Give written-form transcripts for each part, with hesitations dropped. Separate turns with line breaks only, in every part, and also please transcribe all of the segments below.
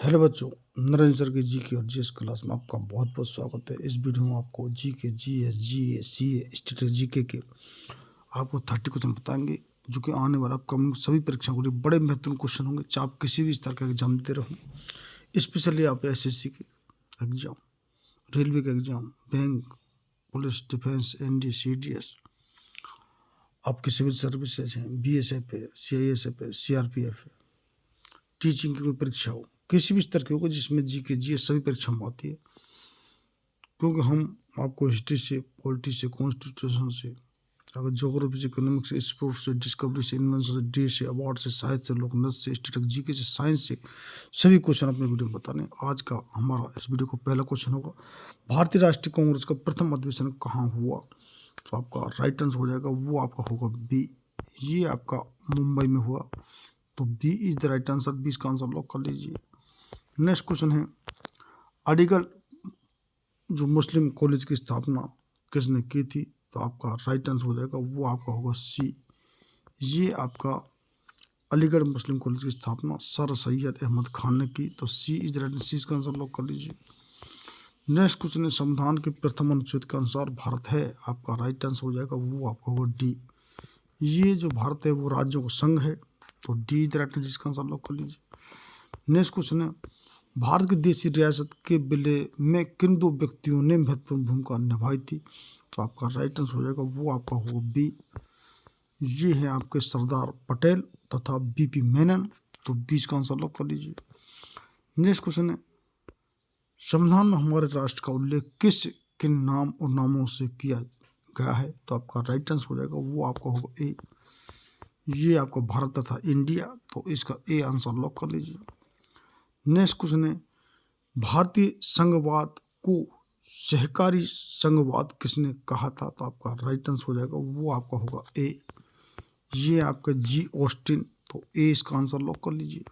Hello बच्चों, Narendra sir की जी के और जीएस क्लास में आपका बहुत बहुत स्वागत है। इस वीडियो में आपको जी के, जीएस, जीए, सीए, स्टेट जीके के आपको 30 क्वेश्चन बताएंगे, जो कि आने वाला अपकमिंग सभी परीक्षाओं के लिए बड़े महत्वपूर्ण क्वेश्चन होंगे, चाहे आप किसी भी स्तर का एग्जाम देते रहो। स्पेशली आप एसएससी के एग्जाम, रेलवे का exam, bank, police, defence, ND, CDS, आपकी सिविल सर्विसेज हैं, बीएसएफ है, सीआईएसएफ है, सीआरपीएफ है, टीचिंग की कोई परीक्षा हो, किसी भी स्तर की होगा जिसमें जी के जी सभी परीक्षा में आती है। क्योंकि हम आपको हिस्ट्री से, पॉलिटी से, कॉन्स्टिट्यूशन से, अगर ज्योग्राफी से, इकोनॉमिक्स से, स्पोर्ट्स से, डिस्कवरी से, इन्वेंशन से, डे से, अवार्ड से, साहित्य से, लोकनृत्य से, स्टैटिक जीके से, साइंस से सभी क्वेश्चन अपने वीडियो में बताने। आज का हमारा इस वीडियो का पहला क्वेश्चन होगा, भारतीय राष्ट्रीय कांग्रेस का प्रथम अधिवेशन कहाँ हुआ? तो आपका राइट आंसर हो जाएगा, वो आपका होगा बी, ये आपका मुंबई में हुआ। तो B is the right answer, 20 का आंसर लॉक कर लीजिए। नेक्स्ट क्वेश्चन है, अलीगढ़ जो मुस्लिम कॉलेज की स्थापना किसने की थी? तो आपका राइट आंसर हो जाएगा, वो आपका होगा सी, ये आपका अलीगढ़ मुस्लिम कॉलेज की स्थापना सर सैयद अहमद खान ने की। तो सी इज राइट, सी का आंसर लॉक कर लीजिए। नेक्स्ट क्वेश्चन है, संविधान के प्रथम अनुच्छेद के अनुसार भारत है, आपका राइट आंसर हो जाएगा, वो आपका होगा डी, ये जो भारत है वो राज्यों का संघ है। तो डी इज राइट, जिसका आंसर लॉक कर लीजिए। नेक्स्ट क्वेश्चन है, भारत की देशी रियासत के विलय में किन दो व्यक्तियों ने महत्वपूर्ण भूमिका निभाई थी? तो आपका राइट आंसर हो जाएगा, वो आपका होगा बी, ये है आपके सरदार पटेल तथा बीपी मेनन। तो 20 का आंसर लॉक कर लीजिए। नेक्स्ट क्वेश्चन है, संविधान में हमारे राष्ट्र का उल्लेख किन नाम और नामों से किया गया है? तो आपका राइट आंसर हो जाएगा, वो आपका होगा ए, ये आपका भारत तथा इंडिया। तो इसका ए आंसर लॉक कर लीजिए। नेक्स्ट क्वेश्चन है, भारतीय संघवाद को सहकारी संघवाद किसने कहा था? तो आपका राइट आंसर हो जाएगा, वो आपका होगा ए, ये आपका जी ऑस्टिन। तो ए इसका आंसर लॉक कर लीजिए।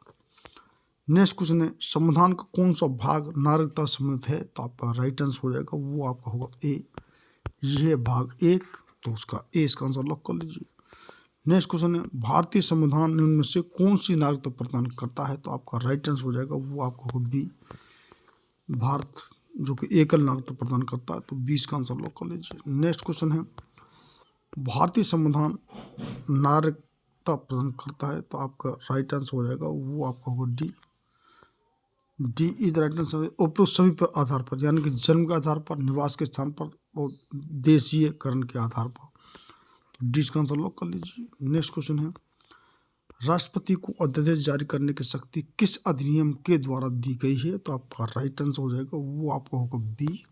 नेक्स्ट क्वेश्चन है, संविधान का कौन सा भाग नागरिकता संबंधित है? तो आपका राइट आंसर हो जाएगा, वो आपका होगा ए, यह भाग 1। तो उसका ए इसका आंसर लॉक कर लीजिए। नेक्स्ट क्वेश्चन है, भारतीय संविधान निम्न में से कौन सी नागरिकता प्रदान करता है? तो आपका राइट आंसर हो जाएगा, वो आपका होगा बी, भारत जो कि एकल नागरिकता प्रदान करता है। तो 20 का आंसर लॉक कर लीजिए। नेक्स्ट क्वेश्चन है, भारतीय संविधान नागरिकता प्रदान करता है। तो आपका राइट आंसर हो जाएगा, वो आपका होगा D, D is right answer. उपरोक्त सभी पर आधार पर, यानी कि जन्म के आधार पर, निवास के स्थान पर और देशीयकरण के आधार पर। तो डी का आंसर लॉक कर लीजिए। नेक्स्ट क्वेश्चन है, राष्ट्रपति को अध्यादेश जारी करने की शक्ति किस अधिनियम के द्वारा दी गई है? तो आपका राइट आंसर हो जाएगा, वो आपका होगा बी,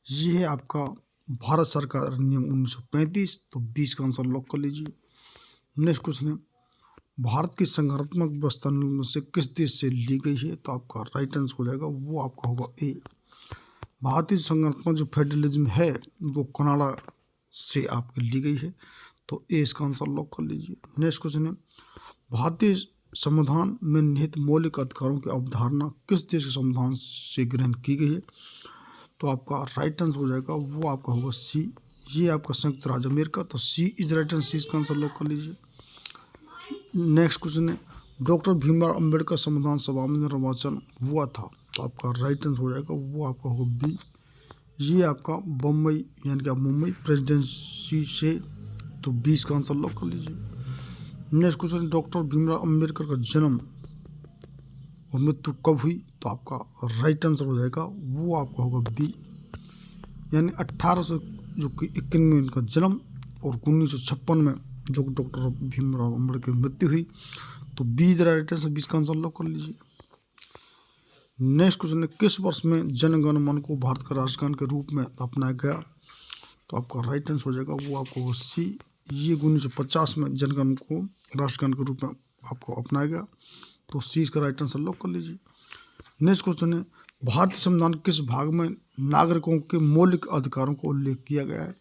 ये है आपका भारत सरकार अधिनियम 1935। तो 20 का आंसर लॉक कर लीजिए। नेक्स्ट क्वेश्चन है, भारत की संघात्मक व्यवस्था में से किस देश से ली गई है? तो आपका राइट आंसर हो जाएगा, वो आपका होगा ए, भारतीय संघात्मक जो फेडरलिज्म है वो कनाडा से आपके ली गई है। तो ए इसका आंसर लॉक कर लीजिए। नेक्स्ट क्वेश्चन है, भारतीय संविधान में निहित मौलिक अधिकारों की अवधारणा किस देश के संविधान से ग्रहण की गई है? तो आपका राइट आंसर हो जाएगा, वो आपका होगा सी, ये आपका संयुक्त राज्य अमेरिका। तो सी इज राइट आंसर, सी इसका आंसर लॉक कर लीजिए। नेक्स्ट क्वेश्चन है, डॉक्टर भीमराव अंबेडकर संविधान सभा में निर्वाचन हुआ था। तो आपका राइट आंसर हो जाएगा, वो आपका होगा बी, ये आपका बम्बई यानी कि आप मुंबई प्रेसिडेंसी से। तो 20 का आंसर लॉक कर लीजिए। Next question, doctor Bhimrao Ambedkar का जन्म और मृत्यु कब हुई? तो आपका राइट आंसर हो जाएगा, वो आपका होगा बी, यानी 1851 में इनका जन्म और 1956 में जो डॉक्टर भीमराव अंबेडकर की मृत्यु हुई। तो बी द राइट आंसर, 20 का आंसर लॉक कर लीजिए। नेक्स्ट क्वेश्चन है, किस वर्ष में जन गण मन को भारत का राष्ट्रगान के रूप में अपनाया गया? तो आपका राइट आंसर हो जाएगा, वो आपको होगा सी, ये 1950 में जनगण को राष्ट्रगान के रूप में आपको अपनाया गया। तो सी इसका राइट आंसर लॉक कर लीजिए। नेक्स्ट क्वेश्चन है, भारतीय संविधान किस भाग में नागरिकों के मौलिक अधिकारों को उल्लेख किया गया है?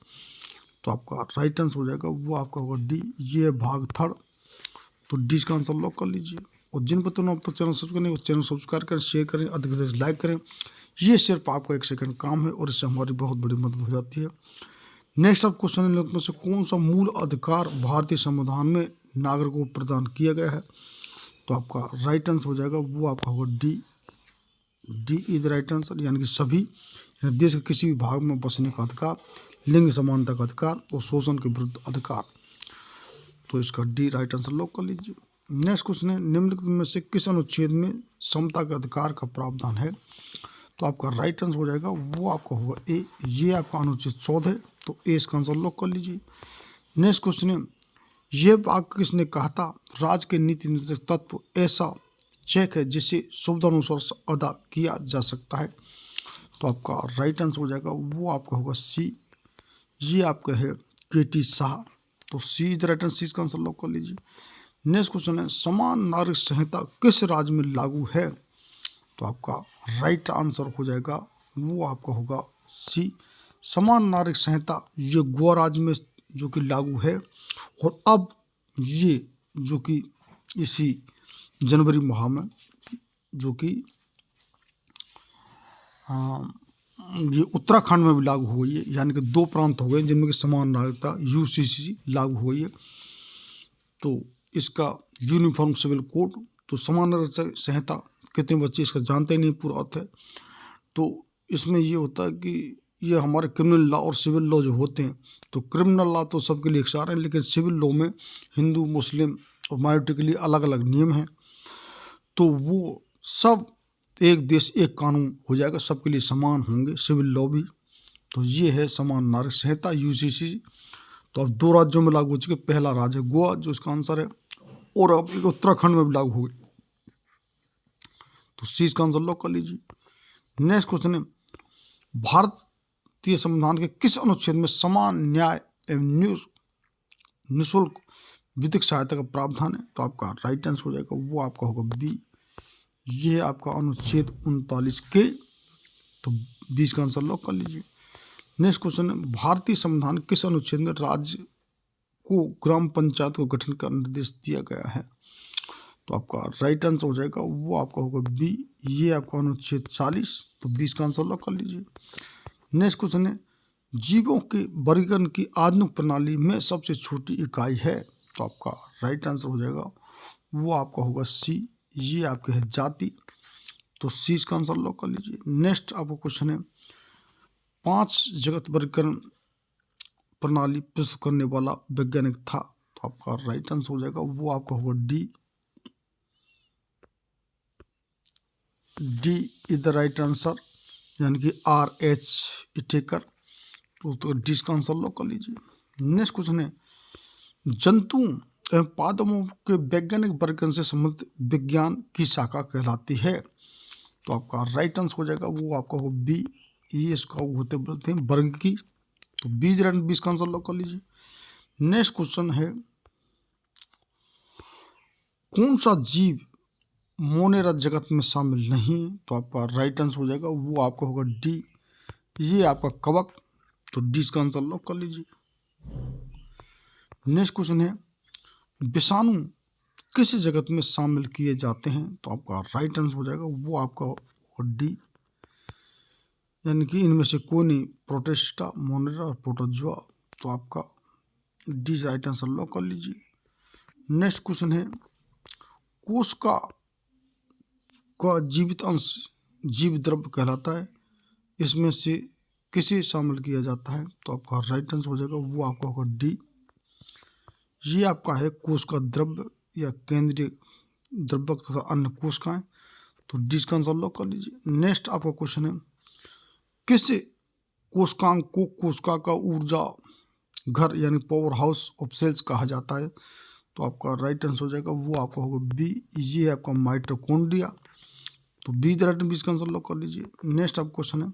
तो आपका राइट आंसर हो जाएगा, वो आपका होगा डी, ये भाग 3। तो डी का आंसर लॉक कर लीजिए। और जिन बच्चों ने अब तक चैनल सब्सक्राइब करें, चैनल सब्सक्राइब करें, शेयर करें, अधिक से अधिक लाइक करें। ये सिर्फ आपका 1 सेकंड काम है और इससे हमारी बहुत बड़ी मदद हो जाती है। नेक्स्ट अब क्वेश्चन में से कौन सा मूल अधिकार भारतीय संविधान में नागरिकों को प्रदान किया गया है? तो आपका राइट आंसर हो जाएगा वो आपका होगा D. D is right answer, यानी कि सभी, यानी देश के किसी भी भाग में बसने का अधिकार, लिंग समानता का अधिकार और शोषण के विरुद्ध अधिकार। तो इसका डी राइट आंसर लॉक कर लीजिए। नेक्स्ट क्वेश्चन है, निम्नलिखित में से किस अनुच्छेद में समता के अधिकार का प्रावधान है? तो आपका राइट आंसर हो जाएगा वो आपका होगा ए। ये आपका अनुच्छेद 14 है, तो ए इसका आंसर लॉक कर लीजिए। नेक्स्ट क्वेश्चन है, यह वाक्य किसने कहा था? राज्य के नीति निर्देशक तत्व ऐसा चेक है जिसे सुविधानुसार अदा किया जा सकता है। तो आपका राइट आंसर हो जाएगा वो आपका होगा सी। ये आपका है के.टी. शाह। तो सी इज राइट आंसर, इसका आंसर लॉक कर लीजिए। नेक्स्ट क्वेश्चन है, समान नागरिक संहिता किस राज्य में लागू है? तो आपका राइट आंसर हो जाएगा वो आपका होगा सी। समान नागरिक संहिता ये गोवा राज्य में जो कि लागू है, और अब ये जो कि इसी जनवरी माह में जो कि ये उत्तराखंड में भी लागू हुई है, यानी कि 2 प्रांत हो गए जिनमें कि समान नागरिकता यूसीसी लागू हुई है। तो इसका यूनिफॉर्म सिविल कोड, तो समान नागरिक संहिता कितने बच्चे इसका जानते ही नहीं पूरा अर्थ है। तो इसमें ये होता है कि ये हमारे क्रिमिनल लॉ और सिविल लॉ जो होते हैं, तो क्रिमिनल लॉ तो सबके लिए एक सार है, लेकिन सिविल लॉ में हिंदू मुस्लिम और माइनॉरिटी के लिए अलग अलग नियम हैं। तो वो सब एक देश एक कानून हो जाएगा, सबके लिए समान होंगे सिविल लॉ भी। तो ये है समान नागरिक संहिता यूसीसी। तो अब 2 राज्यों में लागू हो चुके, पहला राज्य है गोवा जो इसका आंसर है, और अब एक उत्तराखंड में भी लागू हो गई। तो सी इसका आंसर लॉक कर लीजिए। नेक्स्ट क्वेश्चन है, भारतीय संविधान के किस अनुच्छेद में समान न्याय एवं निःशुल्क विधिक सहायता का प्रावधान है? तो आपका राइट आंसर हो जाएगा वो आपका होगा बी। ये है आपका अनुच्छेद 39 के। तो 20 का आंसर लॉक कर लीजिए। नेक्स्ट क्वेश्चन है, भारतीय संविधान किस अनुच्छेद में राज्य को ग्राम पंचायत को गठन का निर्देश दिया गया है? तो आपका राइट आंसर हो जाएगा वो आपका होगा बी। ये आपका अनुच्छेद 40। तो 20 का आंसर लॉक कर लीजिए। नेक्स्ट क्वेश्चन है, जीवों के वर्गीकरण की आधुनिक प्रणाली में सबसे छोटी इकाई है? तो आपका राइट आंसर हो जाएगा वो आपका होगा सी। ये आपके है जाति। तो सी इसका आंसर लॉक कर लीजिए। नेक्स्ट आपका क्वेश्चन है, 5 जगत वर्गीकरण प्रणाली प्रस्तुत करने वाला वैज्ञानिक था? तो आपका राइट आंसर हो जाएगा वो आपका होगा D. D is the right answer, यानी कि R.H. इटेकर। तो डी इसका आंसर लॉक कर लीजिए। नेक्स्ट क्वेश्चन है, जंतु एवं पादपों के वैज्ञानिक वर्गीकरण से संबंधित विज्ञान की शाखा कहलाती है? तो आपका राइट आंसर हो जाएगा वो आपका हो बी। ये इसका होते बोलते हैं वर्ग की। तो 20 का आंसर लॉक कर लीजिए। नेक्स्ट क्वेश्चन है, कौन सा जीव मोनेरा जगत में शामिल नहीं है? तो आपका राइट आंसर हो जाएगा वो आपका होगा डी। ये आपका कवक। तो डी का आंसर लॉक कर लीजिए। नेक्स्ट क्वेश्चन है, विषाणु किस जगत में शामिल किए जाते हैं? तो आपका राइट आंसर हो जाएगा वो आपका होगा डी, यानी कि इनमें से कोई नहीं, प्रोटिस्टा, मोनेरा और प्रोटोजोआ। तो आपका डी राइट आंसर लॉक कर लीजिए। नेक्स्ट क्वेश्चन है, कोशिका का जीवित अंश जीव द्रव्य कहलाता है, इसमें से किसे शामिल किया जाता है? तो आपका राइट आंसर हो जाएगा वो आपका होगा डी। ये आपका है कोशिका द्रव्य या केंद्रीय द्रव्य तथा अन्य कोशिकाएं। तो डी का आंसर लॉक कर लीजिए। नेक्स्ट आपका क्वेश्चन है, किस कोशिकांग को कोशिका का ऊर्जा घर यानी पावर हाउस ऑफ सेल्स कहा जाता है? तो आपका राइट आंसर हो जाएगा वो आपका होगा बी। ये है आपका माइटोकॉन्ड्रिया। तो बी राइट में 20 का आंसर लॉक कर लीजिए। नेक्स्ट आपका क्वेश्चन है,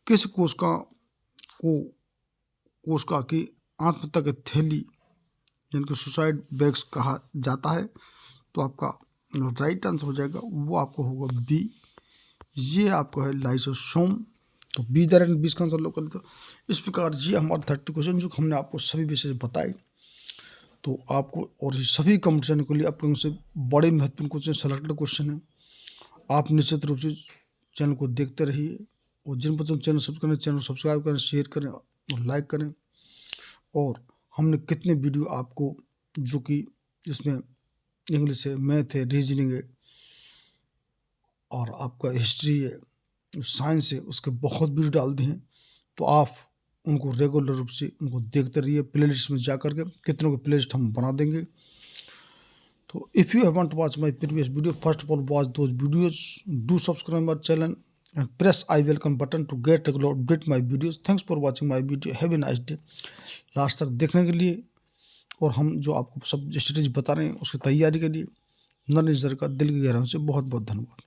किस कोशिका की आत्महत्या की थैली यानी कि सुसाइड बैग्स कहा जाता है? तो आपका राइट आंसर हो जाएगा वो आपको होगा बी। ये आपको है लाइसोसोम। तो बी राइट में 20 का आंसर लॉक कर लेते। इस प्रकार ये हमारे 30 क्वेश्चन जो हमने आपको सभी विषय बताए। तो आपको और सभी कंपटीशन के लिए आपको से बड़े महत्वपूर्ण क्वेश्चन सेलेक्टेड क्वेश्चन है। आप निश्चित रूप से चैनल को देखते रहिए, और जिन बच्चों चैनल सब्सक्राइब करें, शेयर करें और लाइक करें। और हमने कितने वीडियो आपको जो कि इसमें इंग्लिश है, मैथ है, रीजनिंग है और आपका हिस्ट्री है, साइंस है, उसके बहुत वीडियो डालते हैं। तो आप उनको रेगुलर रूप से उनको देखते रहिए। प्लेलिस्ट में जा कर के कितनों की प्लेलिस्ट हम बना देंगे। तो if you want to watch my previous video, first of all watch those videos, do subscribe my channel and press I welcome button to get regular update my videos. Thanks for watching my video. Have a nice day. Last तक देखने के लिए और हम जो आपको सब strategy बता रहे हैं उसकी तैयारी के लिए नरेंद्र सर का दिल की गहराइयों से बहुत बहुत धन्यवाद।